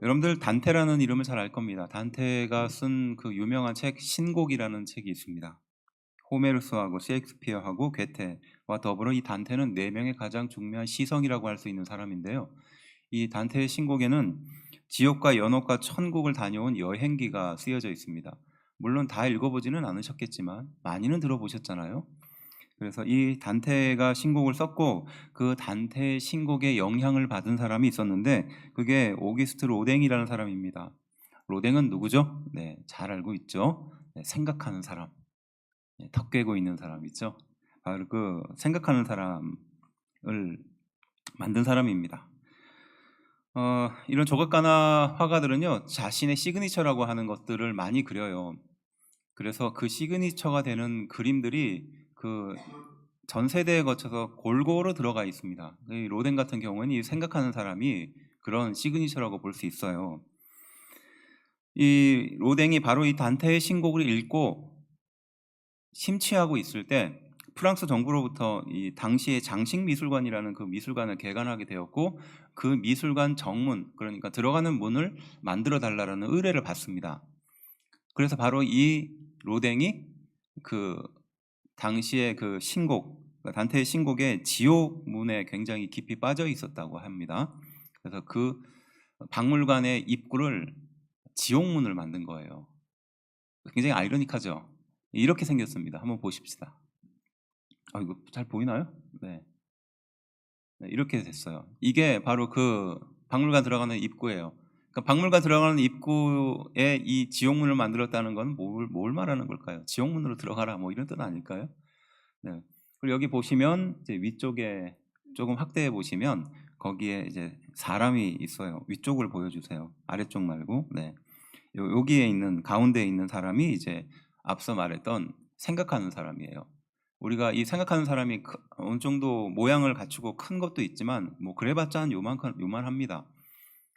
여러분들 단테라는 이름을 잘 알 겁니다. 단테가 쓴 그 유명한 책 신곡이라는 책이 있습니다. 호메르스하고 셰익스피어하고 괴테와 더불어 이 단테는 네 명의 가장 중요한 시성이라고 할 수 있는 사람인데요. 이 단테의 신곡에는 지옥과 연옥과 천국을 다녀온 여행기가 쓰여져 있습니다. 물론 다 읽어보지는 않으셨겠지만 많이는 들어보셨잖아요. 그래서 이 단테가 신곡을 썼고 그 단테의 신곡에 영향을 받은 사람이 있었는데 그게 오기스트 로댕이라는 사람입니다. 로댕은 누구죠? 네, 잘 알고 있죠. 네, 생각하는 사람, 네, 턱 꿰고 있는 사람 있죠. 바로 그 생각하는 사람을 만든 사람입니다. 이런 조각가나 화가들은요 자신의 시그니처라고 하는 것들을 많이 그려요. 그래서 그 시그니처가 되는 그림들이 그 전 세대에 거쳐서 골고루 들어가 있습니다. 이 로댕 같은 경우는 이 생각하는 사람이 그런 시그니처라고 볼 수 있어요. 이 로댕이 바로 이 단테의 신곡을 읽고 심취하고 있을 때 프랑스 정부로부터 이 당시의 장식미술관이라는 그 미술관을 개관하게 되었고 그 미술관 정문, 그러니까 들어가는 문을 만들어 달라는 의뢰를 받습니다. 그래서 바로 이 로댕이 그 당시의 그 신곡, 단테의 신곡에 지옥문에 굉장히 깊이 빠져 있었다고 합니다. 그래서 그 박물관의 입구를 지옥문을 만든 거예요. 굉장히 아이러니하죠. 이렇게 생겼습니다. 한번 보십시다. 이거 잘 보이나요? 네. 네, 이렇게 됐어요. 이게 바로 그 박물관 들어가는 입구예요. 그러니까 박물관 들어가는 입구에 이 지옥문을 만들었다는 건 뭘 말하는 걸까요? 지옥문으로 들어가라 뭐 이런 뜻 아닐까요? 네. 그리고 여기 보시면 이제 위쪽에 조금 확대해 보시면 거기에 이제 사람이 있어요. 위쪽을 보여주세요. 아래쪽 말고. 네. 여기에 있는 가운데에 있는 사람이 이제 앞서 말했던 생각하는 사람이에요. 우리가 이 생각하는 사람이 어느 정도 모양을 갖추고 큰 것도 있지만 뭐 그래봤자 한 요만합니다.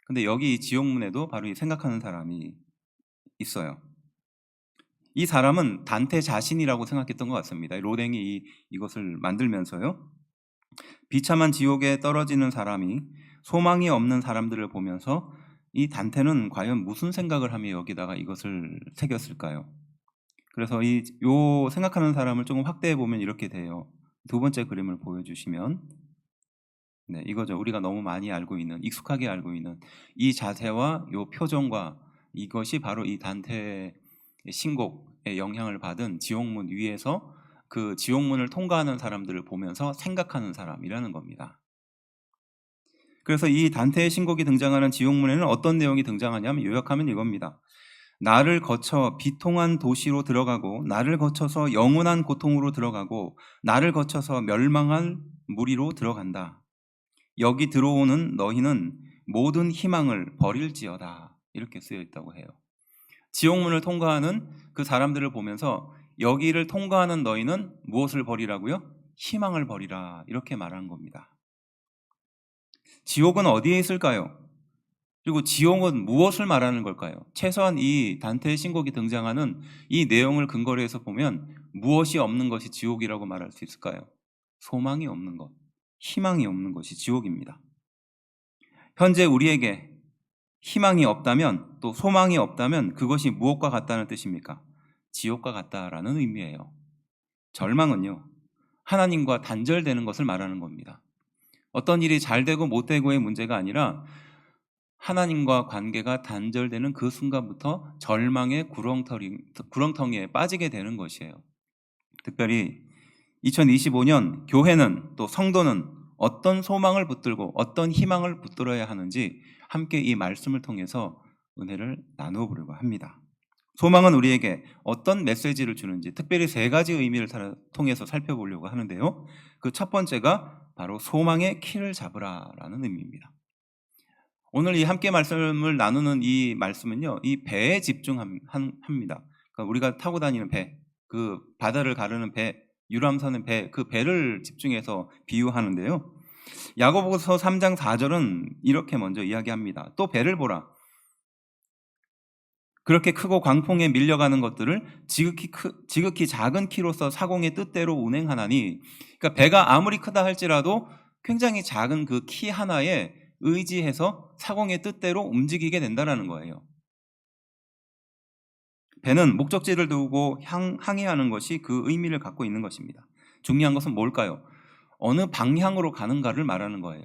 근데 여기 이 지옥문에도 바로 이 생각하는 사람이 있어요. 이 사람은 단테 자신이라고 생각했던 것 같습니다. 로댕이 이것을 만들면서요. 비참한 지옥에 떨어지는 사람이 소망이 없는 사람들을 보면서 이 단테는 과연 무슨 생각을 하며 여기다가 이것을 새겼을까요? 그래서 요 생각하는 사람을 조금 확대해 보면 이렇게 돼요. 두 번째 그림을 보여주시면 네, 이거죠. 우리가 너무 많이 알고 있는, 익숙하게 알고 있는 이 자세와 요 표정과 이것이 바로 이 단테의 신곡에 영향을 받은 지옥문 위에서 그 지옥문을 통과하는 사람들을 보면서 생각하는 사람이라는 겁니다. 그래서 이 단테의 신곡이 등장하는 지옥문에는 어떤 내용이 등장하냐면 요약하면 이겁니다. 나를 거쳐 비통한 도시로 들어가고 나를 거쳐서 영원한 고통으로 들어가고 나를 거쳐서 멸망한 무리로 들어간다. 여기 들어오는 너희는 모든 희망을 버릴지어다. 이렇게 쓰여 있다고 해요. 지옥문을 통과하는 그 사람들을 보면서 여기를 통과하는 너희는 무엇을 버리라고요? 희망을 버리라. 이렇게 말한 겁니다. 지옥은 어디에 있을까요? 그리고 지옥은 무엇을 말하는 걸까요? 최소한 이 단테의 신곡이 등장하는 이 내용을 근거로 해서 보면 무엇이 없는 것이 지옥이라고 말할 수 있을까요? 소망이 없는 것, 희망이 없는 것이 지옥입니다. 현재 우리에게 희망이 없다면 또 소망이 없다면 그것이 무엇과 같다는 뜻입니까? 지옥과 같다라는 의미예요. 절망은요, 하나님과 단절되는 것을 말하는 겁니다. 어떤 일이 잘 되고 못 되고의 문제가 아니라 하나님과 관계가 단절되는 그 순간부터 절망의 구렁텅이에 빠지게 되는 것이에요. 특별히 2025년 교회는 또 성도는 어떤 소망을 붙들고 어떤 희망을 붙들어야 하는지 함께 이 말씀을 통해서 은혜를 나누어 보려고 합니다. 소망은 우리에게 어떤 메시지를 주는지 특별히 세 가지 의미를 통해서 살펴보려고 하는데요. 그 첫 번째가 바로 소망의 키를 잡으라라는 의미입니다. 오늘 이 함께 말씀을 나누는 이 말씀은요, 이 배에 집중합니다. 그러니까 우리가 타고 다니는 배, 그 바다를 가르는 배, 유람선의 배, 그 배를 집중해서 비유하는데요. 야고보서 3장 4절은 이렇게 먼저 이야기합니다. 또 배를 보라. 그렇게 크고 광풍에 밀려가는 것들을 지극히 작은 키로서 사공의 뜻대로 운행하나니, 그러니까 배가 아무리 크다 할지라도 굉장히 작은 그 키 하나에 의지해서 사공의 뜻대로 움직이게 된다는 거예요. 배는 목적지를 두고 항해하는 것이 그 의미를 갖고 있는 것입니다. 중요한 것은 뭘까요? 어느 방향으로 가는가를 말하는 거예요.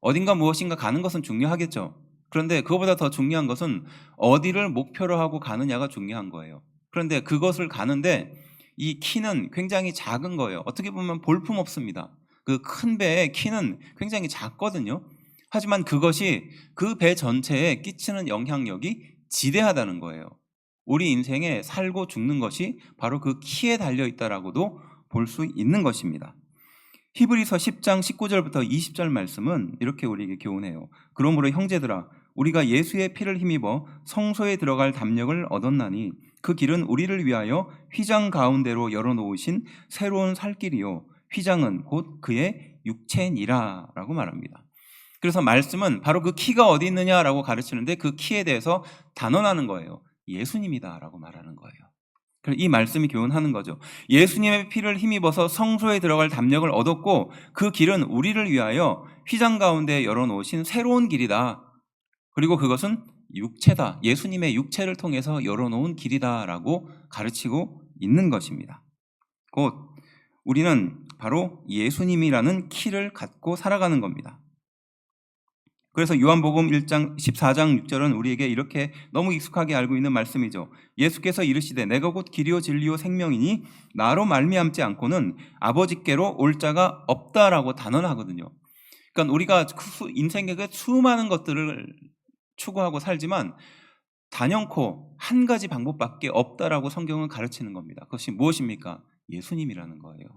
어딘가 무엇인가 가는 것은 중요하겠죠. 그런데 그것보다 더 중요한 것은 어디를 목표로 하고 가느냐가 중요한 거예요. 그런데 그것을 가는데 이 키는 굉장히 작은 거예요. 어떻게 보면 볼품없습니다. 그 큰 배의 키는 굉장히 작거든요. 하지만 그것이 그 배 전체에 끼치는 영향력이 지대하다는 거예요. 우리 인생에 살고 죽는 것이 바로 그 키에 달려있다라고도 볼 수 있는 것입니다. 히브리서 10장 19절부터 20절 말씀은 이렇게 우리에게 교훈해요. 그러므로 형제들아 우리가 예수의 피를 힘입어 성소에 들어갈 담력을 얻었나니 그 길은 우리를 위하여 휘장 가운데로 열어놓으신 새로운 살길이요 휘장은 곧 그의 육체니라 라고 말합니다. 그래서 말씀은 바로 그 키가 어디 있느냐라고 가르치는데 그 키에 대해서 단언하는 거예요. 예수님이다 라고 말하는 거예요. 이 말씀이 교훈하는 거죠. 예수님의 피를 힘입어서 성소에 들어갈 담력을 얻었고 그 길은 우리를 위하여 휘장 가운데 열어놓으신 새로운 길이다. 그리고 그것은 육체다. 예수님의 육체를 통해서 열어놓은 길이다 라고 가르치고 있는 것입니다. 곧 우리는 바로 예수님이라는 키를 갖고 살아가는 겁니다. 그래서 요한복음 1장 14장 6절은 우리에게 이렇게 너무 익숙하게 알고 있는 말씀이죠. 예수께서 이르시되 내가 곧 길이요 진리요 생명이니 나로 말미암지 않고는 아버지께로 올 자가 없다라고 단언하거든요. 그러니까 우리가 인생에 수많은 것들을 추구하고 살지만 단연코 한 가지 방법밖에 없다라고 성경은 가르치는 겁니다. 그것이 무엇입니까? 예수님이라는 거예요.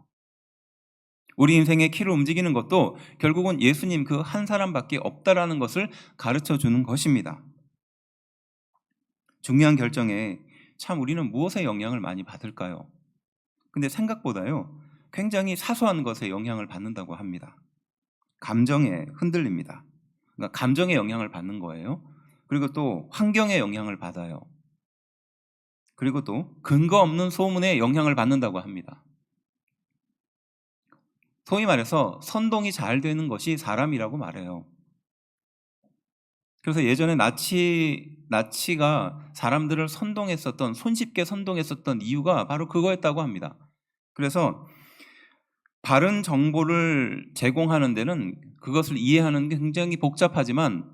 우리 인생의 키를 움직이는 것도 결국은 예수님 그 한 사람밖에 없다라는 것을 가르쳐 주는 것입니다. 중요한 결정에 참 우리는 무엇에 영향을 많이 받을까요? 근데 생각보다요 굉장히 사소한 것에 영향을 받는다고 합니다. 감정에 흔들립니다. 그러니까 감정에 영향을 받는 거예요. 그리고 또 환경에 영향을 받아요. 그리고 또 근거 없는 소문에 영향을 받는다고 합니다. 소위 말해서 선동이 잘 되는 것이 사람이라고 말해요. 그래서 예전에 나치가 사람들을 선동했었던, 손쉽게 선동했었던 이유가 바로 그거였다고 합니다. 그래서 바른 정보를 제공하는 데는 그것을 이해하는 게 굉장히 복잡하지만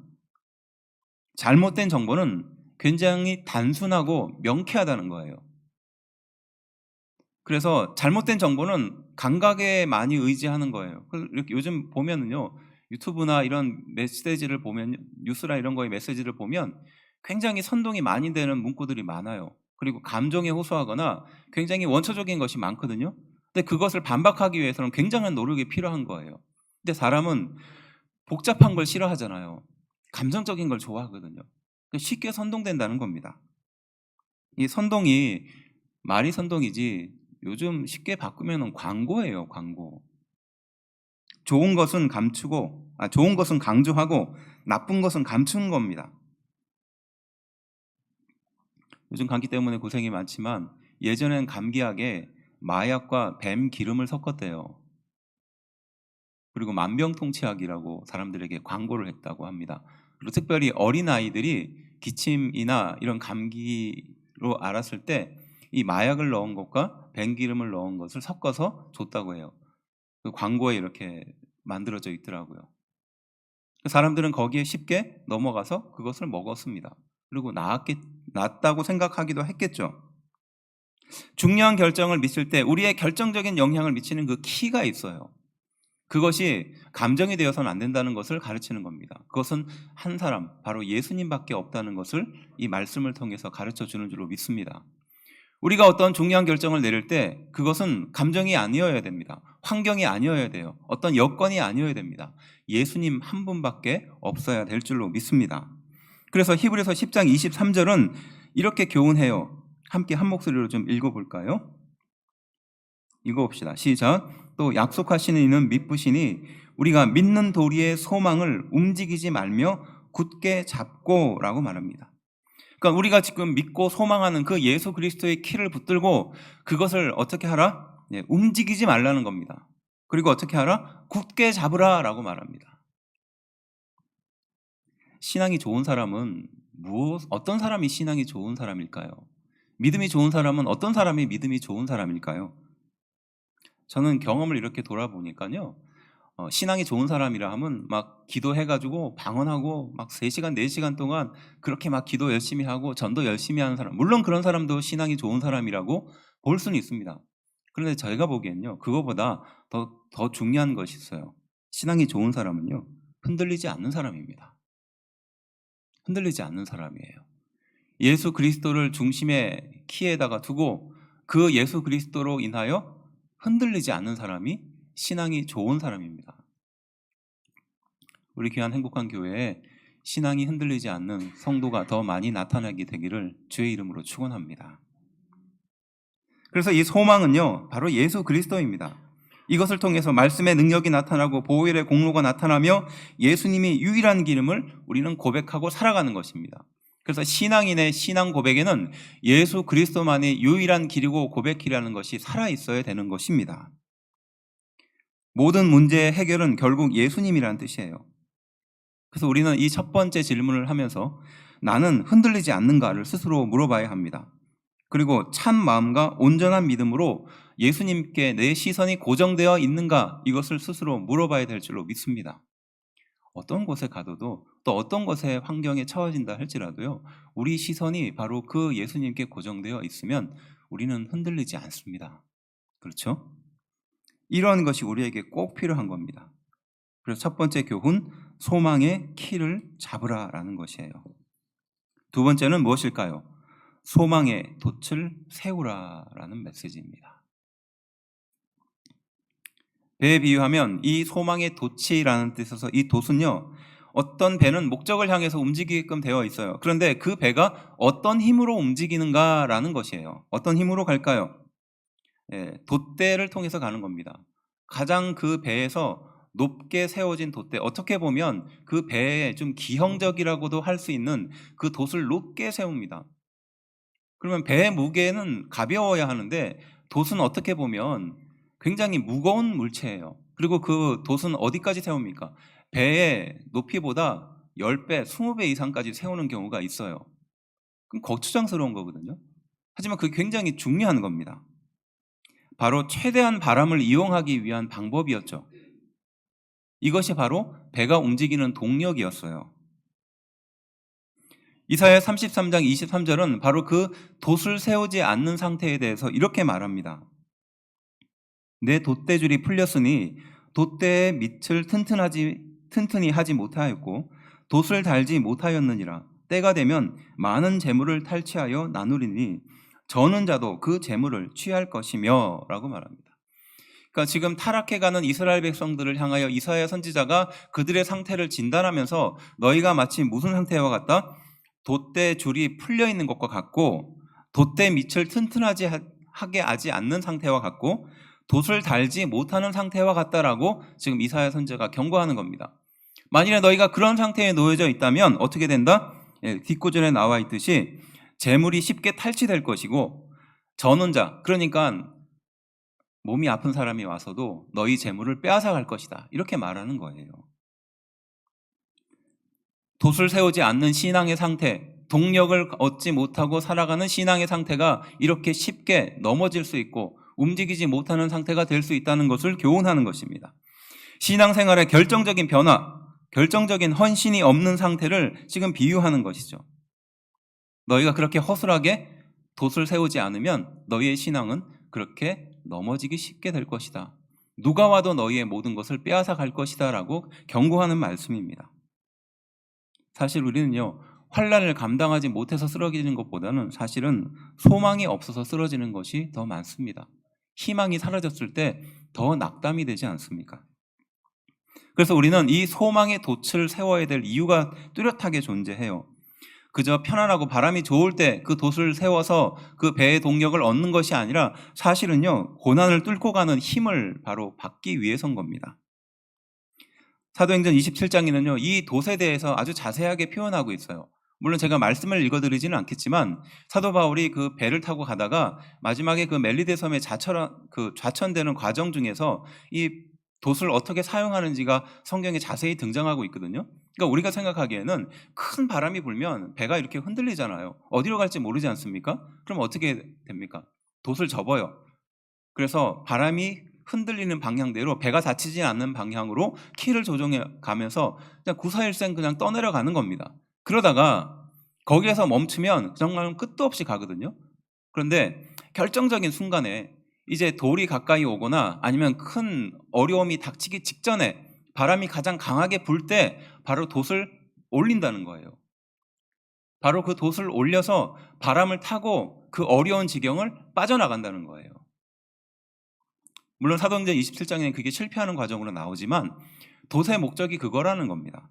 잘못된 정보는 굉장히 단순하고 명쾌하다는 거예요. 그래서 잘못된 정보는 감각에 많이 의지하는 거예요. 이렇게 요즘 보면은요, 유튜브나 이런 메시지를 보면, 뉴스나 이런 거에 메시지를 보면 굉장히 선동이 많이 되는 문구들이 많아요. 그리고 감정에 호소하거나 굉장히 원초적인 것이 많거든요. 근데 그것을 반박하기 위해서는 굉장한 노력이 필요한 거예요. 근데 사람은 복잡한 걸 싫어하잖아요. 감정적인 걸 좋아하거든요. 쉽게 선동된다는 겁니다. 이 선동이 말이 선동이지 요즘 쉽게 바꾸면 광고예요, 광고. 좋은 것은 강조하고 나쁜 것은 감추는 겁니다. 요즘 감기 때문에 고생이 많지만 예전엔 감기약에 마약과 뱀 기름을 섞었대요. 그리고 만병통치약이라고 사람들에게 광고를 했다고 합니다. 그리고 특별히 어린아이들이 기침이나 이런 감기로 알았을 때 이 마약을 넣은 것과 뱀기름을 넣은 것을 섞어서 줬다고 해요. 그 광고에 이렇게 만들어져 있더라고요. 사람들은 거기에 쉽게 넘어가서 그것을 먹었습니다. 그리고 낫다고 생각하기도 했겠죠. 중요한 결정을 미칠 때 우리의 결정적인 영향을 미치는 그 키가 있어요. 그것이 감정이 되어서는 안 된다는 것을 가르치는 겁니다. 그것은 한 사람, 바로 예수님밖에 없다는 것을 이 말씀을 통해서 가르쳐 주는 줄로 믿습니다. 우리가 어떤 중요한 결정을 내릴 때 그것은 감정이 아니어야 됩니다. 환경이 아니어야 돼요. 어떤 여건이 아니어야 됩니다. 예수님 한 분밖에 없어야 될 줄로 믿습니다. 그래서 히브리서 10장 23절은 이렇게 교훈해요. 함께 한 목소리로 좀 읽어볼까요? 읽어봅시다. 시작. 또 약속하시는 이는 믿으시니 우리가 믿는 도리의 소망을 움직이지 말며 굳게 잡고 라고 말합니다. 그러니까 우리가 지금 믿고 소망하는 그 예수 그리스도의 키를 붙들고 그것을 어떻게 하라? 움직이지 말라는 겁니다. 그리고 어떻게 하라? 굳게 잡으라라고 말합니다. 신앙이 좋은 사람은 어떤 사람이 신앙이 좋은 사람일까요? 믿음이 좋은 사람은 어떤 사람이 믿음이 좋은 사람일까요? 저는 경험을 이렇게 돌아보니까요. 신앙이 좋은 사람이라 하면 막 기도해가지고 방언하고 막 3시간, 4시간 동안 그렇게 막 기도 열심히 하고 전도 열심히 하는 사람. 물론 그런 사람도 신앙이 좋은 사람이라고 볼 수는 있습니다. 그런데 저희가 보기엔요. 그거보다 더 중요한 것이 있어요. 신앙이 좋은 사람은요. 흔들리지 않는 사람입니다. 흔들리지 않는 사람이에요. 예수 그리스도를 중심의 키에다가 두고 그 예수 그리스도로 인하여 흔들리지 않는 사람이 신앙이 좋은 사람입니다. 우리 귀한 행복한 교회에 신앙이 흔들리지 않는 성도가 더 많이 나타나게 되기를 주의 이름으로 축원합니다. 그래서 이 소망은요, 바로 예수 그리스도입니다. 이것을 통해서 말씀의 능력이 나타나고 보혈의 공로가 나타나며 예수님이 유일한 기름을 우리는 고백하고 살아가는 것입니다. 그래서 신앙인의 신앙 고백에는 예수 그리스도만이 유일한 길이고 고백이라는 것이 살아있어야 되는 것입니다. 모든 문제의 해결은 결국 예수님이라는 뜻이에요. 그래서 우리는 이 첫 번째 질문을 하면서 나는 흔들리지 않는가를 스스로 물어봐야 합니다. 그리고 참 마음과 온전한 믿음으로 예수님께 내 시선이 고정되어 있는가, 이것을 스스로 물어봐야 될 줄로 믿습니다. 어떤 곳에 가도 또 어떤 것에 환경에 처해진다 할지라도요, 우리 시선이 바로 그 예수님께 고정되어 있으면 우리는 흔들리지 않습니다. 그렇죠? 이런 것이 우리에게 꼭 필요한 겁니다. 그래서 첫 번째 교훈, 소망의 키를 잡으라라는 것이에요. 두 번째는 무엇일까요? 소망의 돛을 세우라라는 메시지입니다. 배에 비유하면 이 소망의 돛이라는 뜻에서 이 돛은요, 어떤 배는 목적을 향해서 움직이게끔 되어 있어요. 그런데 그 배가 어떤 힘으로 움직이는가라는 것이에요. 어떤 힘으로 갈까요? 돛대를 통해서 가는 겁니다. 가장 그 배에서 높게 세워진 돛대, 어떻게 보면 그 배에 좀 기형적이라고도 할 수 있는 그 돛을 높게 세웁니다. 그러면 배의 무게는 가벼워야 하는데 돛은 어떻게 보면 굉장히 무거운 물체예요. 그리고 그 돛은 어디까지 세웁니까? 배의 높이보다 10배, 20배 이상까지 세우는 경우가 있어요. 그럼 거추장스러운 거거든요. 하지만 그게 굉장히 중요한 겁니다. 바로 최대한 바람을 이용하기 위한 방법이었죠. 이것이 바로 배가 움직이는 동력이었어요. 이사야 33장 23절은 바로 그 돛을 세우지 않는 상태에 대해서 이렇게 말합니다. 내 돛대줄이 풀렸으니 돛대의 밑을 튼튼히 하지 못하였고 돛을 달지 못하였느니라. 때가 되면 많은 재물을 탈취하여 나누리니 저는 자도 그 재물을 취할 것이며 라고 말합니다. 그러니까 지금 타락해가는 이스라엘 백성들을 향하여 이사야 선지자가 그들의 상태를 진단하면서 너희가 마치 무슨 상태와 같다? 돛대 줄이 풀려 있는 것과 같고 돛대 밑을 튼튼하게 하지 않는 상태와 같고 돛을 달지 못하는 상태와 같다라고 지금 이사야 선지자가 경고하는 겁니다. 만일에 너희가 그런 상태에 놓여져 있다면 어떻게 된다? 뒷구절에 나와 있듯이 재물이 쉽게 탈취될 것이고 전원자, 그러니까 몸이 아픈 사람이 와서도 너희 재물을 빼앗아 갈 것이다, 이렇게 말하는 거예요. 돛을 세우지 않는 신앙의 상태, 동력을 얻지 못하고 살아가는 신앙의 상태가 이렇게 쉽게 넘어질 수 있고 움직이지 못하는 상태가 될 수 있다는 것을 교훈하는 것입니다. 신앙생활의 결정적인 변화, 결정적인 헌신이 없는 상태를 지금 비유하는 것이죠. 너희가 그렇게 허술하게 돛을 세우지 않으면 너희의 신앙은 그렇게 넘어지기 쉽게 될 것이다. 누가 와도 너희의 모든 것을 빼앗아 갈 것이다 라고 경고하는 말씀입니다. 사실 우리는요, 환난을 감당하지 못해서 쓰러지는 것보다는 사실은 소망이 없어서 쓰러지는 것이 더 많습니다. 희망이 사라졌을 때 더 낙담이 되지 않습니까? 그래서 우리는 이 소망의 돛을 세워야 될 이유가 뚜렷하게 존재해요. 그저 편안하고 바람이 좋을 때 그 돛을 세워서 그 배의 동력을 얻는 것이 아니라 사실은요, 고난을 뚫고 가는 힘을 바로 받기 위해서인 겁니다. 사도행전 27장에는요, 이 돛에 대해서 아주 자세하게 표현하고 있어요. 물론 제가 말씀을 읽어드리지는 않겠지만 사도 바울이 그 배를 타고 가다가 마지막에 그 멜리데 섬에 좌천되는 과정 중에서 이 돛을 어떻게 사용하는지가 성경에 자세히 등장하고 있거든요. 그러니까 우리가 생각하기에는 큰 바람이 불면 배가 이렇게 흔들리잖아요. 어디로 갈지 모르지 않습니까? 그럼 어떻게 됩니까? 돛을 접어요. 그래서 바람이 흔들리는 방향대로 배가 다치지 않는 방향으로 키를 조정해 가면서 그냥 구사일생 그냥 떠내려가는 겁니다. 그러다가 거기에서 멈추면 정말 끝도 없이 가거든요. 그런데 결정적인 순간에 이제 돌이 가까이 오거나 아니면 큰 어려움이 닥치기 직전에 바람이 가장 강하게 불 때 바로 돛을 올린다는 거예요. 바로 그 돛을 올려서 바람을 타고 그 어려운 지경을 빠져나간다는 거예요. 물론 사도행전 27장에는 그게 실패하는 과정으로 나오지만 돛의 목적이 그거라는 겁니다.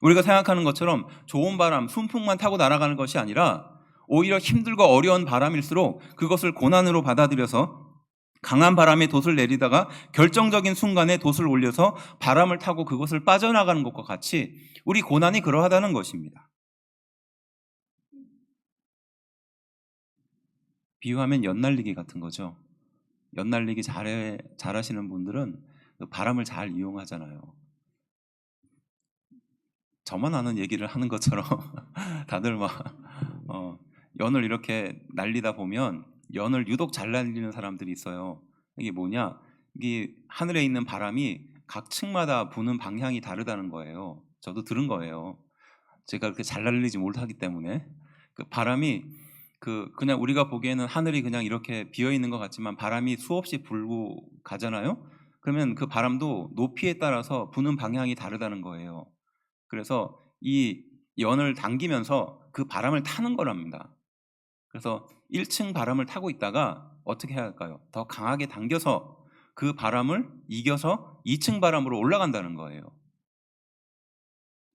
우리가 생각하는 것처럼 좋은 바람, 순풍만 타고 날아가는 것이 아니라 오히려 힘들고 어려운 바람일수록 그것을 고난으로 받아들여서 강한 바람에 돛을 내리다가 결정적인 순간에 돛을 올려서 바람을 타고 그것을 빠져나가는 것과 같이 우리 고난이 그러하다는 것입니다. 비유하면 연날리기 같은 거죠. 연날리기 잘하시는 분들은 바람을 잘 이용하잖아요. 저만 아는 얘기를 하는 것처럼 다들 막 연을 이렇게 날리다 보면 연을 유독 잘 날리는 사람들이 있어요. 이게 뭐냐? 이게 하늘에 있는 바람이 각 층마다 부는 방향이 다르다는 거예요. 저도 들은 거예요. 제가 그렇게 잘 날리지 못하기 때문에 그 바람이 그냥 우리가 보기에는 하늘이 그냥 이렇게 비어 있는 것 같지만 바람이 수없이 불고 가잖아요. 그러면 그 바람도 높이에 따라서 부는 방향이 다르다는 거예요. 그래서 이 연을 당기면서 그 바람을 타는 거랍니다. 그래서 1층 바람을 타고 있다가 어떻게 해야 할까요? 더 강하게 당겨서 그 바람을 이겨서 2층 바람으로 올라간다는 거예요.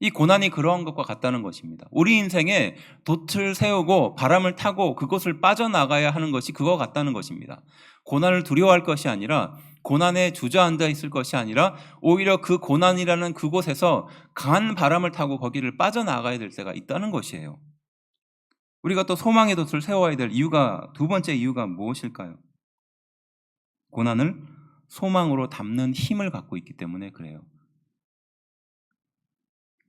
이 고난이 그러한 것과 같다는 것입니다. 우리 인생에 돛을 세우고 바람을 타고 그것을 빠져나가야 하는 것이 그거 같다는 것입니다. 고난을 두려워할 것이 아니라 고난에 주저앉아 있을 것이 아니라 오히려 그 고난이라는 그곳에서 강한 바람을 타고 거기를 빠져나가야 될 때가 있다는 것이에요. 우리가 또 소망의 돛을 세워야 될 이유가 두 번째 이유가 무엇일까요? 고난을 소망으로 담는 힘을 갖고 있기 때문에 그래요.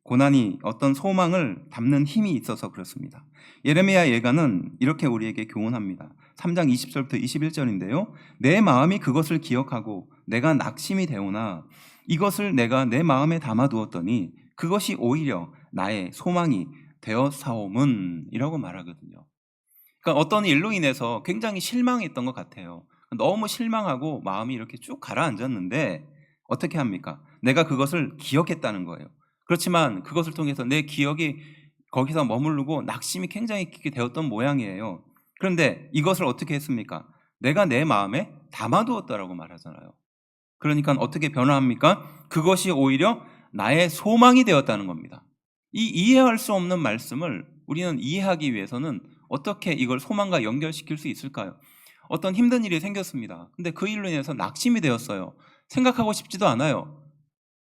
고난이 어떤 소망을 담는 힘이 있어서 그렇습니다. 예레미야 예가는 이렇게 우리에게 교훈합니다. 3장 20절부터 21절인데요. 내 마음이 그것을 기억하고 내가 낙심이 되오나 이것을 내가 내 마음에 담아두었더니 그것이 오히려 나의 소망이 되어사옴은 이라고 말하거든요. 그러니까 어떤 일로 인해서 굉장히 실망했던 것 같아요. 너무 실망하고 마음이 이렇게 쭉 가라앉았는데 어떻게 합니까? 내가 그것을 기억했다는 거예요. 그렇지만 그것을 통해서 내 기억이 거기서 머무르고 낙심이 굉장히 깊게 되었던 모양이에요. 그런데 이것을 어떻게 했습니까? 내가 내 마음에 담아두었다라고 말하잖아요. 그러니까 어떻게 변화합니까? 그것이 오히려 나의 소망이 되었다는 겁니다. 이 이해할 수 없는 말씀을 우리는 이해하기 위해서는 어떻게 이걸 소망과 연결시킬 수 있을까요? 어떤 힘든 일이 생겼습니다. 근데 그 일로 인해서 낙심이 되었어요. 생각하고 싶지도 않아요.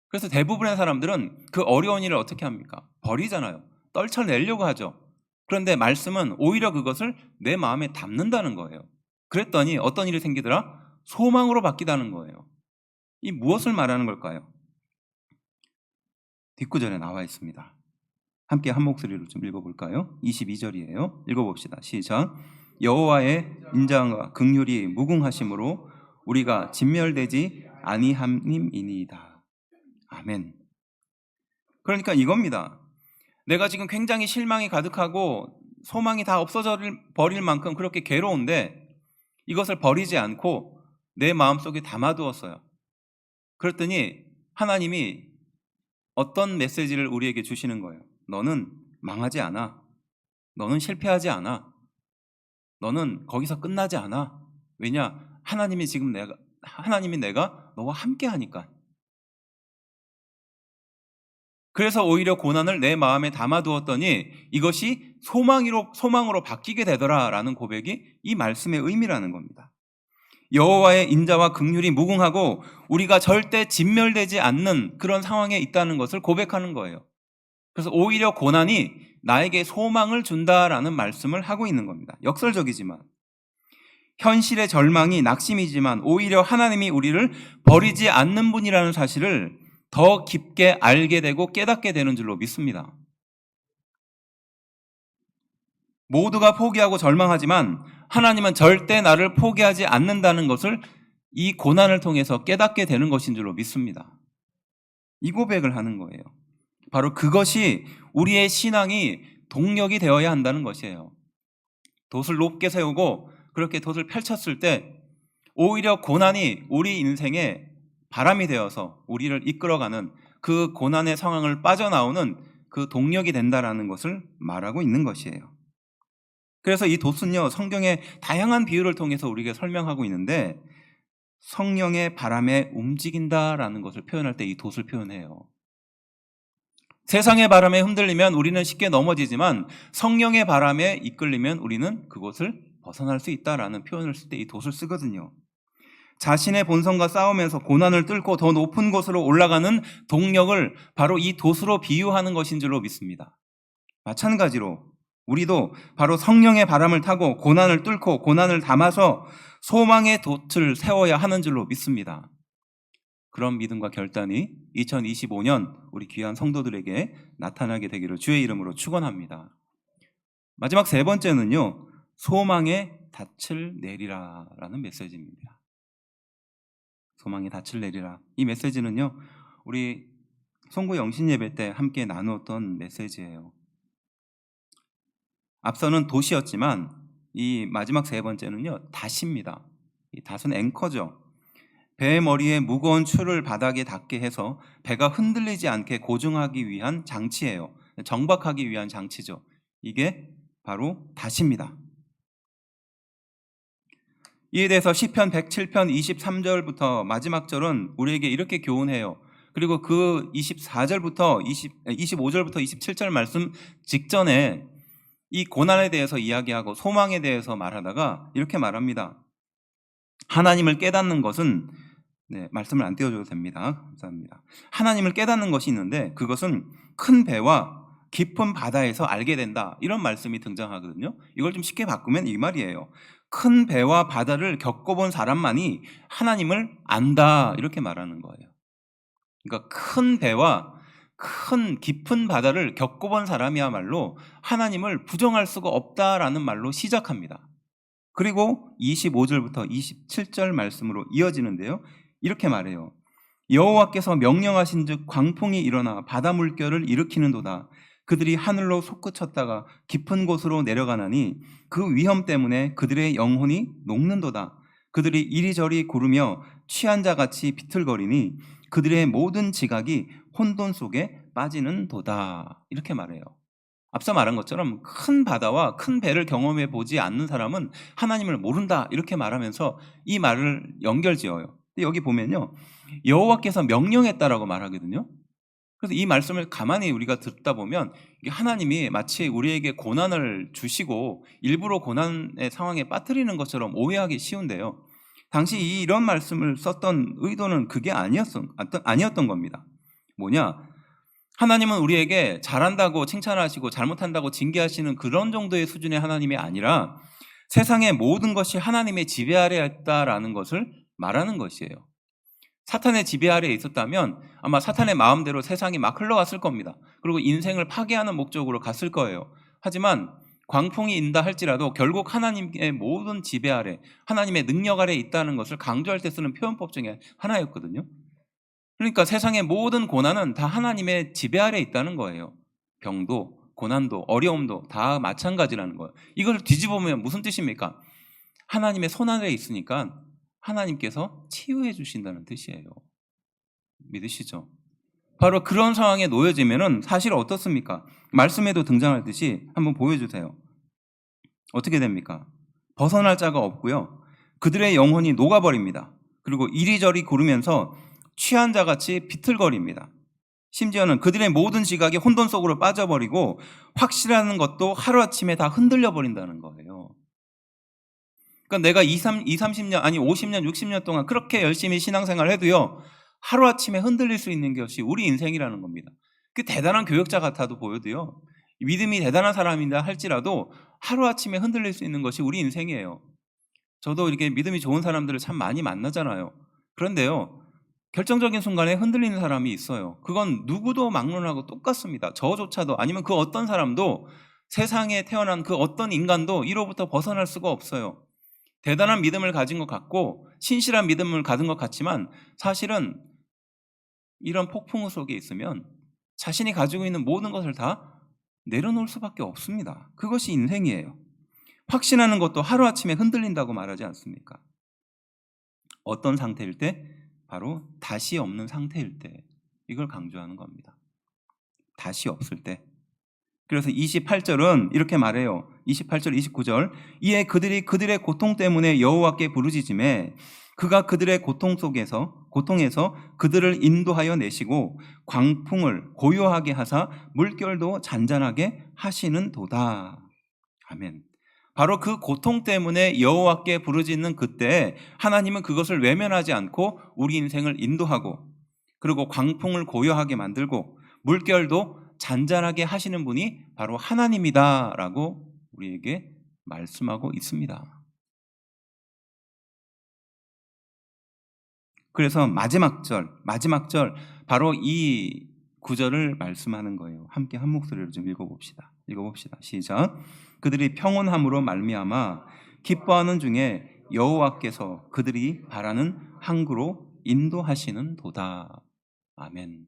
그래서 대부분의 사람들은 그 어려운 일을 어떻게 합니까? 버리잖아요. 떨쳐내려고 하죠. 그런데 말씀은 오히려 그것을 내 마음에 담는다는 거예요. 그랬더니 어떤 일이 생기더라? 소망으로 바뀌다는 거예요. 이 무엇을 말하는 걸까요? 뒷구절에 나와 있습니다. 함께 한 목소리로 좀 읽어볼까요? 22절이에요. 읽어봅시다. 시작. 여호와의 인자함과 긍휼이 무궁하심으로 우리가 진멸되지 아니함임이니이다. 아멘. 그러니까 이겁니다. 내가 지금 굉장히 실망이 가득하고 소망이 다 없어져 버릴 만큼 그렇게 괴로운데 이것을 버리지 않고 내 마음속에 담아두었어요. 그랬더니 하나님이 어떤 메시지를 우리에게 주시는 거예요. 너는 망하지 않아. 너는 실패하지 않아. 너는 거기서 끝나지 않아. 왜냐? 하나님이 내가 너와 함께 하니까. 그래서 오히려 고난을 내 마음에 담아두었더니 이것이 소망으로 바뀌게 되더라라는 고백이 이 말씀의 의미라는 겁니다. 여호와의 인자와 긍휼이 무궁하고 우리가 절대 진멸되지 않는 그런 상황에 있다는 것을 고백하는 거예요. 그래서 오히려 고난이 나에게 소망을 준다라는 말씀을 하고 있는 겁니다. 역설적이지만 현실의 절망이 낙심이지만 오히려 하나님이 우리를 버리지 않는 분이라는 사실을 더 깊게 알게 되고 깨닫게 되는 줄로 믿습니다. 모두가 포기하고 절망하지만 하나님은 절대 나를 포기하지 않는다는 것을 이 고난을 통해서 깨닫게 되는 것인 줄로 믿습니다. 이 고백을 하는 거예요. 바로 그것이 우리의 신앙이 동력이 되어야 한다는 것이에요. 돛을 높게 세우고 그렇게 돛을 펼쳤을 때 오히려 고난이 우리 인생에 바람이 되어서 우리를 이끌어가는 그 고난의 상황을 빠져나오는 그 동력이 된다라는 것을 말하고 있는 것이에요. 그래서 이 돛은요, 성경의 다양한 비유를 통해서 우리에게 설명하고 있는데 성령의 바람에 움직인다라는 것을 표현할 때 이 돛을 표현해요. 세상의 바람에 흔들리면 우리는 쉽게 넘어지지만 성령의 바람에 이끌리면 우리는 그곳을 벗어날 수 있다라는 표현을 쓸 때 이 돛을 쓰거든요. 자신의 본성과 싸우면서 고난을 뚫고 더 높은 곳으로 올라가는 동력을 바로 이 돛으로 비유하는 것인 줄로 믿습니다. 마찬가지로 우리도 바로 성령의 바람을 타고 고난을 뚫고 고난을 담아서 소망의 돛을 세워야 하는 줄로 믿습니다. 그런 믿음과 결단이 2025년 우리 귀한 성도들에게 나타나게 되기를 주의 이름으로 축원합니다. 마지막 세 번째는요, 소망의 닻을 내리라 라는 메시지입니다. 소망의 닻을 내리라. 이 메시지는요, 우리 송구 영신 예배 때 함께 나누었던 메시지예요. 앞서는 돛이었지만 이 마지막 세 번째는요, 닷입니다. 이 닷은 앵커죠. 배의 머리에 무거운 추를 바닥에 닿게 해서 배가 흔들리지 않게 고정하기 위한 장치예요. 정박하기 위한 장치죠. 이게 바로 닷입니다. 이에 대해서 시편 107편 23절부터 마지막 절은 우리에게 이렇게 교훈해요. 그리고 그 25절부터 27절 말씀 직전에 이 고난에 대해서 이야기하고 소망에 대해서 말하다가 이렇게 말합니다. 하나님을 깨닫는 것은, 말씀을 안 띄워줘도 됩니다. 감사합니다. 하나님을 깨닫는 것이 있는데 그것은 큰 배와 깊은 바다에서 알게 된다. 이런 말씀이 등장하거든요. 이걸 좀 쉽게 바꾸면 이 말이에요. 큰 배와 바다를 겪어본 사람만이 하나님을 안다. 이렇게 말하는 거예요. 그러니까 큰 배와 큰 깊은 바다를 겪어본 사람이야말로 하나님을 부정할 수가 없다라는 말로 시작합니다. 그리고 25절부터 27절 말씀으로 이어지는데요. 이렇게 말해요. 여호와께서 명령하신즉 광풍이 일어나 바다 물결을 일으키는도다. 그들이 하늘로 솟구쳤다가 깊은 곳으로 내려가나니 그 위험 때문에 그들의 영혼이 녹는도다. 그들이 이리저리 구르며 취한 자같이 비틀거리니 그들의 모든 지각이 혼돈 속에 빠지는도다. 이렇게 말해요. 앞서 말한 것처럼 큰 바다와 큰 배를 경험해 보지 않는 사람은 하나님을 모른다. 이렇게 말하면서 이 말을 연결지어요. 근데 여기 보면요, 여호와께서 명령했다라고 말하거든요. 그래서 이 말씀을 가만히 우리가 듣다 보면 하나님이 마치 우리에게 고난을 주시고 일부러 고난의 상황에 빠뜨리는 것처럼 오해하기 쉬운데요. 당시 이런 말씀을 썼던 의도는 그게 아니었던 겁니다. 뭐냐? 하나님은 우리에게 잘한다고 칭찬하시고 잘못한다고 징계하시는 그런 정도의 수준의 하나님이 아니라 세상의 모든 것이 하나님의 지배 아래에 있다라는 것을 말하는 것이에요. 사탄의 지배 아래에 있었다면 아마 사탄의 마음대로 세상이 막 흘러갔을 겁니다. 그리고 인생을 파괴하는 목적으로 갔을 거예요. 하지만 광풍이 인다 할지라도 결국 하나님의 모든 지배 아래, 하나님의 능력 아래에 있다는 것을 강조할 때 쓰는 표현법 중에 하나였거든요. 그러니까 세상의 모든 고난은 다 하나님의 지배 아래에 있다는 거예요. 병도, 고난도, 어려움도 다 마찬가지라는 거예요. 이걸 뒤집어보면 무슨 뜻입니까? 하나님의 손 아래에 있으니까 하나님께서 치유해 주신다는 뜻이에요. 믿으시죠? 바로 그런 상황에 놓여지면은 사실 어떻습니까? 말씀에도 등장하듯이 한번 보여주세요. 어떻게 됩니까? 벗어날 자가 없고요. 그들의 영혼이 녹아버립니다. 그리고 이리저리 구르면서 취한 자같이 비틀거립니다. 심지어는 그들의 모든 지각이 혼돈 속으로 빠져버리고 확실한 것도 하루아침에 다 흔들려 버린다는 거예요. 그러니까 내가 30년 아니 50년 60년 동안 그렇게 열심히 신앙생활을 해도요, 하루아침에 흔들릴 수 있는 것이 우리 인생이라는 겁니다. 그 대단한 교역자 같아도 보여도요, 믿음이 대단한 사람이다 할지라도 하루아침에 흔들릴 수 있는 것이 우리 인생이에요. 저도 이렇게 믿음이 좋은 사람들을 참 많이 만나잖아요. 그런데요, 결정적인 순간에 흔들리는 사람이 있어요. 그건 누구도 막론하고 똑같습니다. 저조차도, 아니면 그 어떤 사람도, 세상에 태어난 그 어떤 인간도 이로부터 벗어날 수가 없어요. 대단한 믿음을 가진 것 같고 신실한 믿음을 가진 것 같지만, 사실은 이런 폭풍우 속에 있으면 자신이 가지고 있는 모든 것을 다 내려놓을 수밖에 없습니다. 그것이 인생이에요. 확신하는 것도 하루아침에 흔들린다고 말하지 않습니까? 어떤 상태일 때? 바로 다시 없는 상태일 때. 이걸 강조하는 겁니다. 다시 없을 때. 그래서 28절은 이렇게 말해요. 28절 29절, 이에 그들이 그들의 고통 때문에 여호와께 부르짖음에 그가 그들의 고통에서 그들을 인도하여 내시고 광풍을 고요하게 하사 물결도 잔잔하게 하시는도다. 아멘. 바로 그 고통 때문에 여호와께 부르짖는 그때 하나님은 그것을 외면하지 않고 우리 인생을 인도하고, 그리고 광풍을 고요하게 만들고 물결도 잔잔하게 하시는 분이 바로 하나님이다라고 우리에게 말씀하고 있습니다. 그래서 마지막 절 바로 이 구절을 말씀하는 거예요. 함께 한 목소리로 좀 읽어봅시다. 시작. 그들이 평온함으로 말미암아 기뻐하는 중에 여호와께서 그들이 바라는 항구로 인도하시는 도다. 아멘.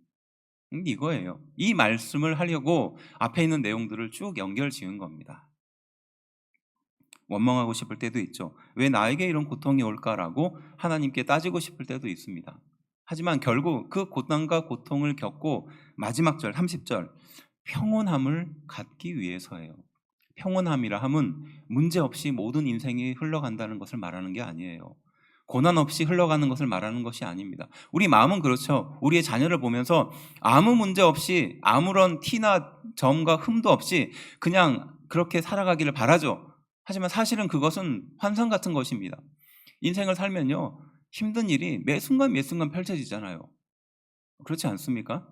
이거예요. 이 말씀을 하려고 앞에 있는 내용들을 쭉 연결 지은 겁니다. 원망하고 싶을 때도 있죠. 왜 나에게 이런 고통이 올까라고 하나님께 따지고 싶을 때도 있습니다. 하지만 결국 그 고난과 고통을 겪고 마지막 절 30절, 평온함을 갖기 위해서예요. 평온함이라 함은 문제없이 모든 인생이 흘러간다는 것을 말하는 게 아니에요. 고난 없이 흘러가는 것을 말하는 것이 아닙니다. 우리 마음은 그렇죠. 우리의 자녀를 보면서 아무 문제 없이, 아무런 티나 점과 흠도 없이 그냥 그렇게 살아가기를 바라죠. 하지만 사실은 그것은 환상 같은 것입니다. 인생을 살면요, 힘든 일이 매 순간 펼쳐지잖아요. 그렇지 않습니까?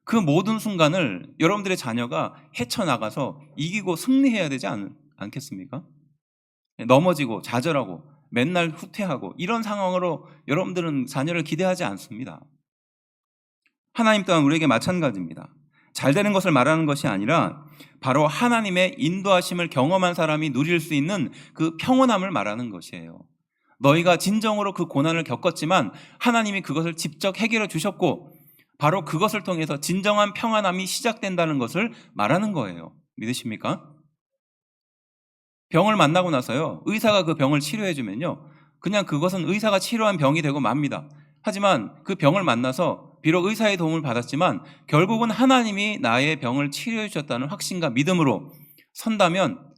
그 모든 순간을 여러분들의 자녀가 헤쳐나가서 이기고 승리해야 되지 않겠습니까? 넘어지고 좌절하고 맨날 후퇴하고 이런 상황으로 여러분들은 자녀를 기대하지 않습니다. 하나님 또한 우리에게 마찬가지입니다. 잘 되는 것을 말하는 것이 아니라 바로 하나님의 인도하심을 경험한 사람이 누릴 수 있는 그 평온함을 말하는 것이에요. 너희가 진정으로 그 고난을 겪었지만 하나님이 그것을 직접 해결해 주셨고, 바로 그것을 통해서 진정한 평안함이 시작된다는 것을 말하는 거예요. 믿으십니까? 병을 만나고 나서요, 의사가 그 병을 치료해 주면요, 그냥 그것은 의사가 치료한 병이 되고 맙니다. 하지만 그 병을 만나서 비록 의사의 도움을 받았지만 결국은 하나님이 나의 병을 치료해 주셨다는 확신과 믿음으로 선다면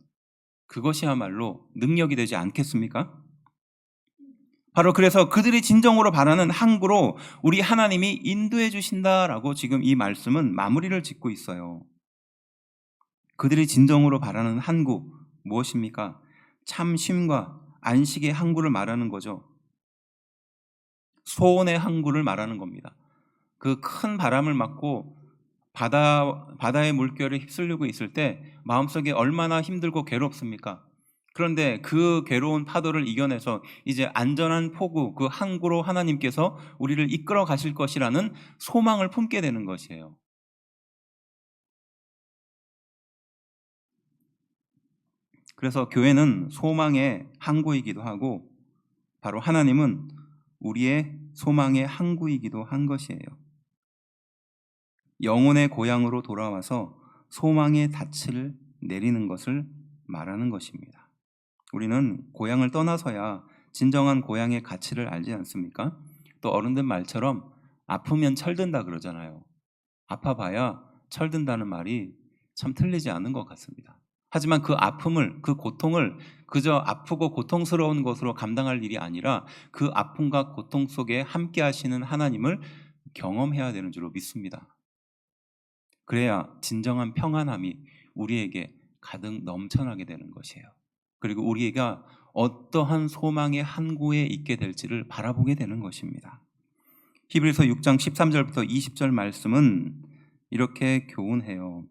그것이야말로 능력이 되지 않겠습니까? 바로 그래서 그들이 진정으로 바라는 항구로 우리 하나님이 인도해 주신다라고 지금 이 말씀은 마무리를 짓고 있어요. 그들이 진정으로 바라는 항구, 무엇입니까? 참 쉼과 안식의 항구를 말하는 거죠. 소원의 항구를 말하는 겁니다. 그 큰 바람을 맞고 바다의 물결에 휩쓸리고 있을 때 마음속에 얼마나 힘들고 괴롭습니까? 그런데 그 괴로운 파도를 이겨내서 이제 안전한 포구, 그 항구로 하나님께서 우리를 이끌어 가실 것이라는 소망을 품게 되는 것이에요. 그래서 교회는 소망의 항구이기도 하고, 바로 하나님은 우리의 소망의 항구이기도 한 것이에요. 영혼의 고향으로 돌아와서 소망의 닻을 내리는 것을 말하는 것입니다. 우리는 고향을 떠나서야 진정한 고향의 가치를 알지 않습니까? 또 어른들 말처럼 아프면 철든다 그러잖아요. 아파봐야 철든다는 말이 참 틀리지 않은 것 같습니다. 하지만 그 아픔을, 그 고통을 그저 아프고 고통스러운 것으로 감당할 일이 아니라 그 아픔과 고통 속에 함께 하시는 하나님을 경험해야 되는 줄로 믿습니다. 그래야 진정한 평안함이 우리에게 가득 넘쳐나게 되는 것이에요. 그리고 우리가 어떠한 소망의 항구에 있게 될지를 바라보게 되는 것입니다. 히브리서 6장 13절부터 20절 말씀은 이렇게 교훈해요.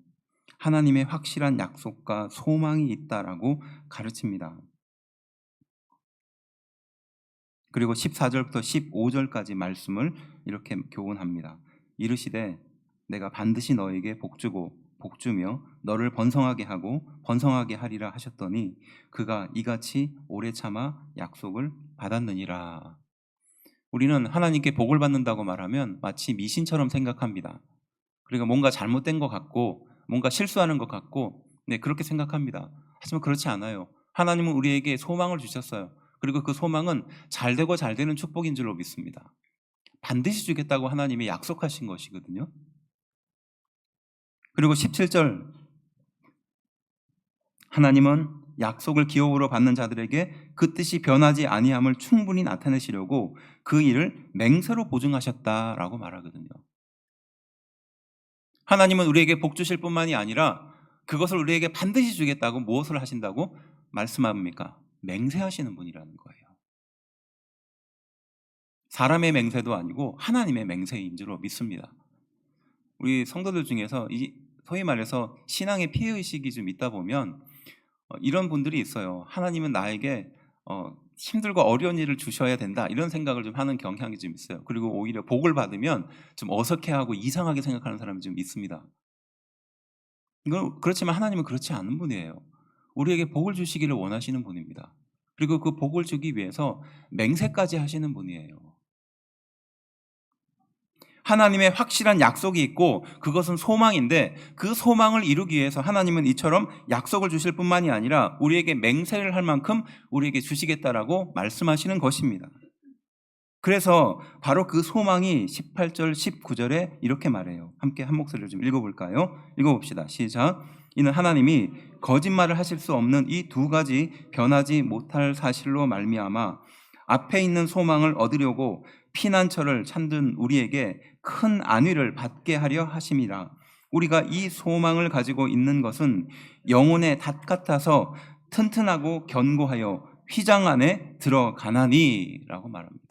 하나님의 확실한 약속과 소망이 있다라고 가르칩니다. 그리고 14절부터 15절까지 말씀을 이렇게 교훈합니다. 이르시되 내가 반드시 너에게 복주고 복주며 너를 번성하게 하고 번성하게 하리라 하셨더니 그가 이같이 오래 참아 약속을 받았느니라. 우리는 하나님께 복을 받는다고 말하면 마치 미신처럼 생각합니다. 그리고 뭔가 잘못된 것 같고 뭔가 실수하는 것 같고 그렇게 생각합니다. 하지만 그렇지 않아요. 하나님은 우리에게 소망을 주셨어요. 그리고 그 소망은 잘 되고 잘 되는 축복인 줄로 믿습니다. 반드시 주겠다고 하나님이 약속하신 것이거든요. 그리고 17절 하나님은 약속을 기업으로 받는 자들에게 그 뜻이 변하지 아니함을 충분히 나타내시려고 그 일을 맹세로 보증하셨다라고 말하거든요. 하나님은 우리에게 복 주실 뿐만이 아니라 그것을 우리에게 반드시 주겠다고 무엇을 하신다고 말씀합니까? 맹세하시는 분이라는 거예요. 사람의 맹세도 아니고 하나님의 맹세인 줄로 믿습니다. 우리 성도들 중에서 소위 말해서 신앙의 피해의식이 좀 있다 보면 이런 분들이 있어요. 하나님은 나에게 힘들고 어려운 일을 주셔야 된다 이런 생각을 좀 하는 경향이 좀 있어요. 그리고 오히려 복을 받으면 좀 어색해하고 이상하게 생각하는 사람이 좀 있습니다. 그렇지만 하나님은 그렇지 않은 분이에요. 우리에게 복을 주시기를 원하시는 분입니다. 그리고 그 복을 주기 위해서 맹세까지 하시는 분이에요. 하나님의 확실한 약속이 있고 그것은 소망인데 그 소망을 이루기 위해서 하나님은 이처럼 약속을 주실 뿐만이 아니라 우리에게 맹세를 할 만큼 우리에게 주시겠다라고 말씀하시는 것입니다. 그래서 바로 그 소망이 18절 19절에 이렇게 말해요. 함께 한 목소리로 좀 읽어볼까요? 읽어봅시다. 시작. 이는 하나님이 거짓말을 하실 수 없는 이 두 가지 변하지 못할 사실로 말미암아 앞에 있는 소망을 얻으려고 피난처를 찾는 우리에게 큰 안위를 받게 하려 하심이라. 우리가 이 소망을 가지고 있는 것은 영혼의 닷 같아서 튼튼하고 견고하여 휘장 안에 들어가나니 라고 말합니다.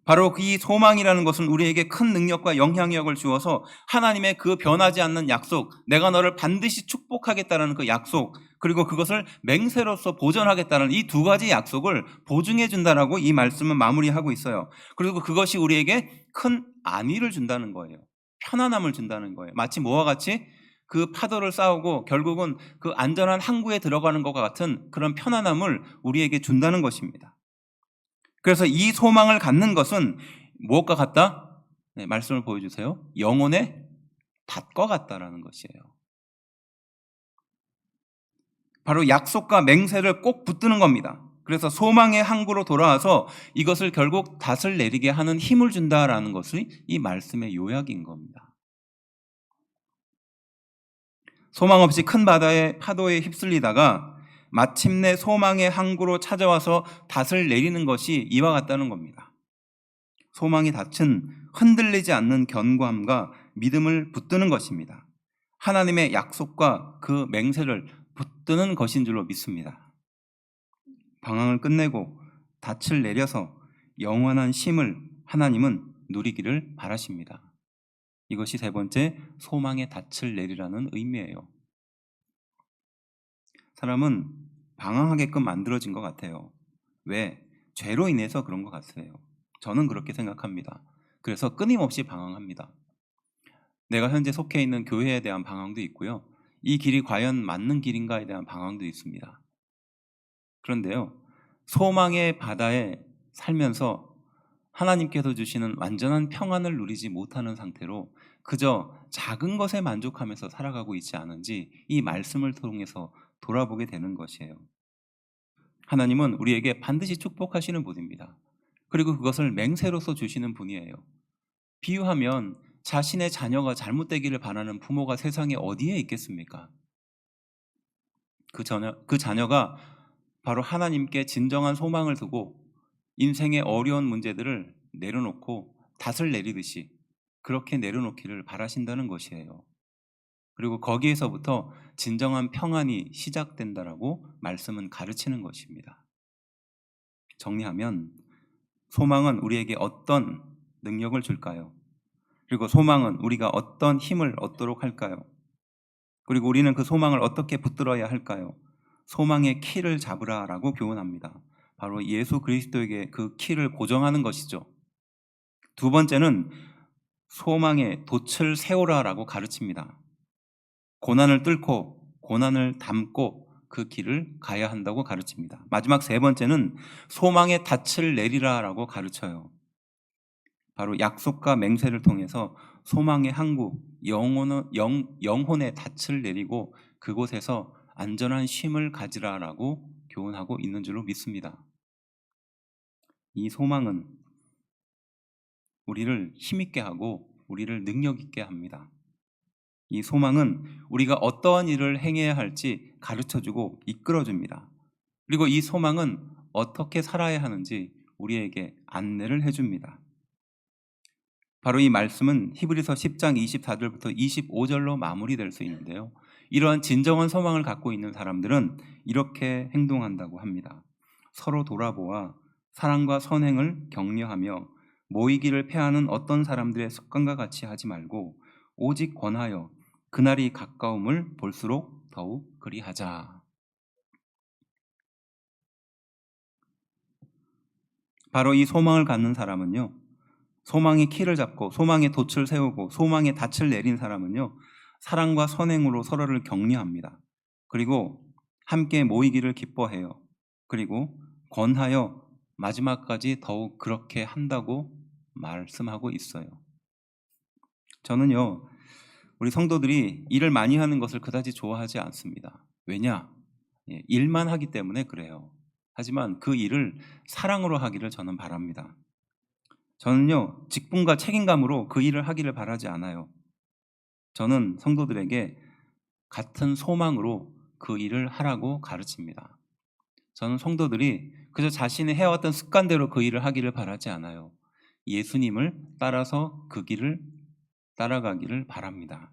바로 이 소망이라는 것은 우리에게 큰 능력과 영향력을 주어서 하나님의 그 변하지 않는 약속, 내가 너를 반드시 축복하겠다는 그 약속, 그리고 그것을 맹세로서 보전하겠다는 이 두 가지 약속을 보증해 준다라고 이 말씀은 마무리하고 있어요. 그리고 그것이 우리에게 큰 안위를 준다는 거예요. 편안함을 준다는 거예요. 마치 뭐와 같이 그 파도를 싸우고 결국은 그 안전한 항구에 들어가는 것과 같은 그런 편안함을 우리에게 준다는 것입니다. 그래서 이 소망을 갖는 것은 무엇과 같다? 말씀을 보여주세요. 영혼의 닷과 같다라는 것이에요. 바로 약속과 맹세를 꼭 붙드는 겁니다. 그래서 소망의 항구로 돌아와서 이것을 결국 닷을 내리게 하는 힘을 준다라는 것이 이 말씀의 요약인 겁니다. 소망 없이 큰 바다의 파도에 휩쓸리다가 마침내 소망의 항구로 찾아와서 닷을 내리는 것이 이와 같다는 겁니다. 소망의 닷은 흔들리지 않는 견고함과 믿음을 붙드는 것입니다. 하나님의 약속과 그 맹세를 붙드는 것인 줄로 믿습니다. 방황을 끝내고 닷을 내려서 영원한 쉼을 하나님은 누리기를 바라십니다. 이것이 세 번째 소망의 닷을 내리라는 의미예요. 사람은 방황하게끔 만들어진 것 같아요. 왜? 죄로 인해서 그런 것 같아요. 저는 그렇게 생각합니다. 그래서 끊임없이 방황합니다. 내가 현재 속해 있는 교회에 대한 방황도 있고요. 이 길이 과연 맞는 길인가에 대한 방황도 있습니다. 그런데요, 소망의 바다에 살면서 하나님께서 주시는 완전한 평안을 누리지 못하는 상태로 그저 작은 것에 만족하면서 살아가고 있지 않은지 이 말씀을 통해서 돌아보게 되는 것이에요. 하나님은 우리에게 반드시 축복하시는 분입니다. 그리고 그것을 맹세로서 주시는 분이에요. 비유하면 자신의 자녀가 잘못되기를 바라는 부모가 세상에 어디에 있겠습니까? 그 자녀가 바로 하나님께 진정한 소망을 두고 인생의 어려운 문제들을 내려놓고 닷을 내리듯이 그렇게 내려놓기를 바라신다는 것이에요. 그리고 거기에서부터 진정한 평안이 시작된다라고 말씀은 가르치는 것입니다. 정리하면 소망은 우리에게 어떤 능력을 줄까요? 그리고 소망은 우리가 어떤 힘을 얻도록 할까요? 그리고 우리는 그 소망을 어떻게 붙들어야 할까요? 소망의 키를 잡으라라고 교훈합니다. 바로 예수 그리스도에게 그 키를 고정하는 것이죠. 두 번째는 소망의 돛을 세우라라고 가르칩니다. 고난을 뚫고 고난을 담고 그 길을 가야 한다고 가르칩니다. 마지막 세 번째는 소망의 닻을 내리라라고 가르쳐요. 바로 약속과 맹세를 통해서 소망의 항구, 영혼의 닻을 내리고 그곳에서 안전한 쉼을 가지라라고 교훈하고 있는 줄로 믿습니다. 이 소망은 우리를 힘있게 하고 우리를 능력 있게 합니다. 이 소망은 우리가 어떠한 일을 행해야 할지 가르쳐주고 이끌어줍니다. 그리고 이 소망은 어떻게 살아야 하는지 우리에게 안내를 해줍니다. 바로 이 말씀은 히브리서 10장 24절부터 25절로 마무리될 수 있는데요. 이러한 진정한 소망을 갖고 있는 사람들은 이렇게 행동한다고 합니다. 서로 돌아보아 사랑과 선행을 격려하며 모이기를 패하는 어떤 사람들의 습관과 같이 하지 말고 오직 권하여 그날이 가까움을 볼수록 더욱 그리하자. 바로 이 소망을 갖는 사람은요, 소망의 키를 잡고 소망의 돛을 세우고 소망의 닻을 내린 사람은요, 사랑과 선행으로 서로를 격려합니다. 그리고 함께 모이기를 기뻐해요. 그리고 권하여 마지막까지 더욱 그렇게 한다고 말씀하고 있어요. 저는요, 우리 성도들이 일을 많이 하는 것을 그다지 좋아하지 않습니다. 왜냐? 일만 하기 때문에 그래요. 하지만 그 일을 사랑으로 하기를 저는 바랍니다. 저는요, 직분과 책임감으로 그 일을 하기를 바라지 않아요. 저는 성도들에게 같은 소망으로 그 일을 하라고 가르칩니다. 저는 성도들이 그저 자신이 해왔던 습관대로 그 일을 하기를 바라지 않아요. 예수님을 따라서 그 길을 따라가기를 바랍니다.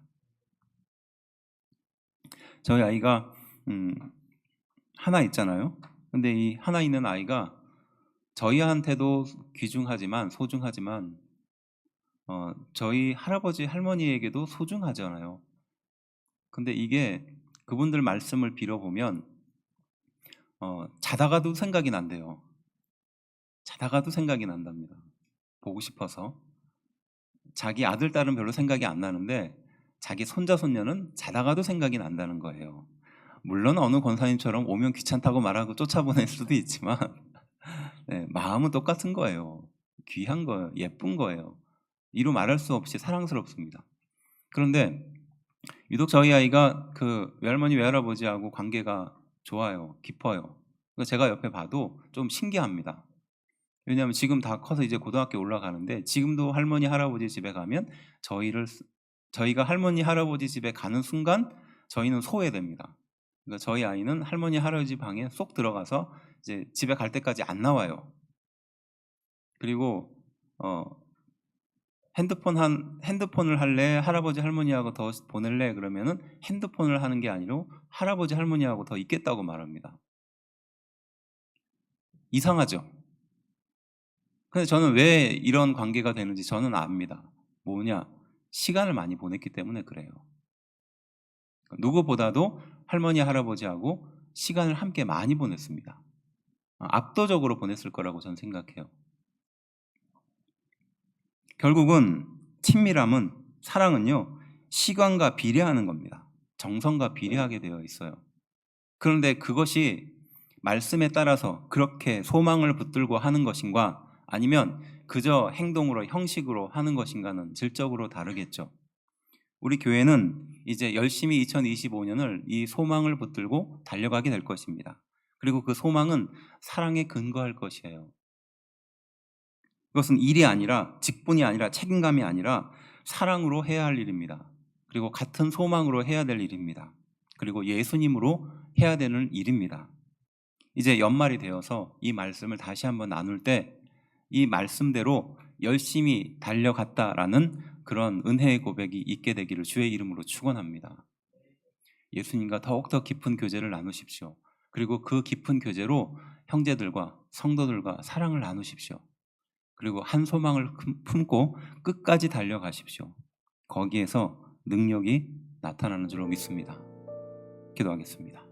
저희 아이가 하나 있잖아요. 근데 이 하나 있는 아이가 저희한테도 귀중하지만 소중하지만 저희 할아버지 할머니에게도 소중하잖아요. 근데 이게 그분들 말씀을 빌어보면 자다가도 생각이 난대요. 자다가도 생각이 난답니다. 보고 싶어서. 자기 아들, 딸은 별로 생각이 안 나는데 자기 손자, 손녀는 자다가도 생각이 난다는 거예요. 물론 어느 권사님처럼 오면 귀찮다고 말하고 쫓아보낼 수도 있지만 네, 마음은 똑같은 거예요. 귀한 거예요. 예쁜 거예요. 이루 말할 수 없이 사랑스럽습니다. 그런데 유독 저희 아이가 그 외할머니 외할아버지하고 관계가 좋아요. 깊어요. 제가 옆에 봐도 좀 신기합니다. 왜냐하면 지금 다 커서 이제 고등학교 올라가는데 지금도 할머니 할아버지 집에 가면 저희가 할머니 할아버지 집에 가는 순간 저희는 소외됩니다. 그러니까 저희 아이는 할머니 할아버지 방에 쏙 들어가서 이제 집에 갈 때까지 안 나와요. 그리고 핸드폰을 할래? 할아버지 할머니하고 더 보낼래? 그러면은 핸드폰을 하는 게 아니라 할아버지 할머니하고 더 있겠다고 말합니다. 이상하죠? 근데 저는 왜 이런 관계가 되는지 저는 압니다. 뭐냐? 시간을 많이 보냈기 때문에 그래요. 누구보다도 할머니 할아버지하고 시간을 함께 많이 보냈습니다. 압도적으로 보냈을 거라고 저는 생각해요. 결국은 친밀함은, 사랑은요, 시간과 비례하는 겁니다. 정성과 비례하게 되어 있어요. 그런데 그것이 말씀에 따라서 그렇게 소망을 붙들고 하는 것인가 아니면 그저 행동으로 형식으로 하는 것인가는 질적으로 다르겠죠. 우리 교회는 이제 열심히 2025년을 이 소망을 붙들고 달려가게 될 것입니다. 그리고 그 소망은 사랑에 근거할 것이에요. 그것은 일이 아니라, 직분이 아니라, 책임감이 아니라 사랑으로 해야 할 일입니다. 그리고 같은 소망으로 해야 될 일입니다. 그리고 예수님으로 해야 되는 일입니다. 이제 연말이 되어서 이 말씀을 다시 한번 나눌 때 이 말씀대로 열심히 달려갔다라는 그런 은혜의 고백이 있게 되기를 주의 이름으로 축원합니다. 예수님과 더욱더 깊은 교제를 나누십시오. 그리고 그 깊은 교제로 형제들과 성도들과 사랑을 나누십시오. 그리고 한 소망을 품고 끝까지 달려가십시오. 거기에서 능력이 나타나는 줄로 믿습니다. 기도하겠습니다.